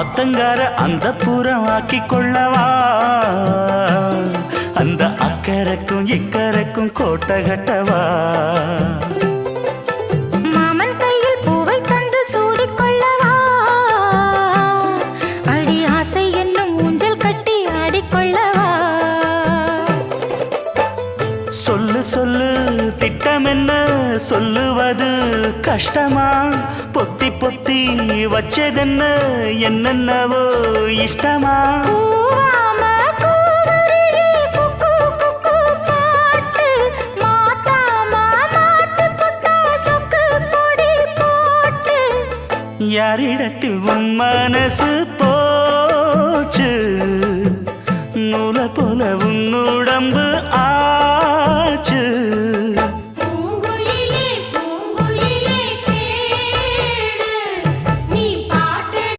ஆத்தங்கார அந்த புறம் ஆக்கி கொள்ளவா அந்த அக்கறைக்கும் இக்கரைக்கும் கோட்டை கட்டவா மாமன் கையில் பூவை தந்து சூடிக்கொள்ளவா அடி ஆசை என்னும் ஊஞ்சல் கட்டி ஆடிக்கொள்ளவா சொல்லு சொல்லு திட்டம் என்ன சொல்லுவது கஷ்டமா பொத்தி பொத்தி வச்சதென்ன என்னென்னவோ இஷ்டமா யாரிடத்தில் உன் மனசு போச்சு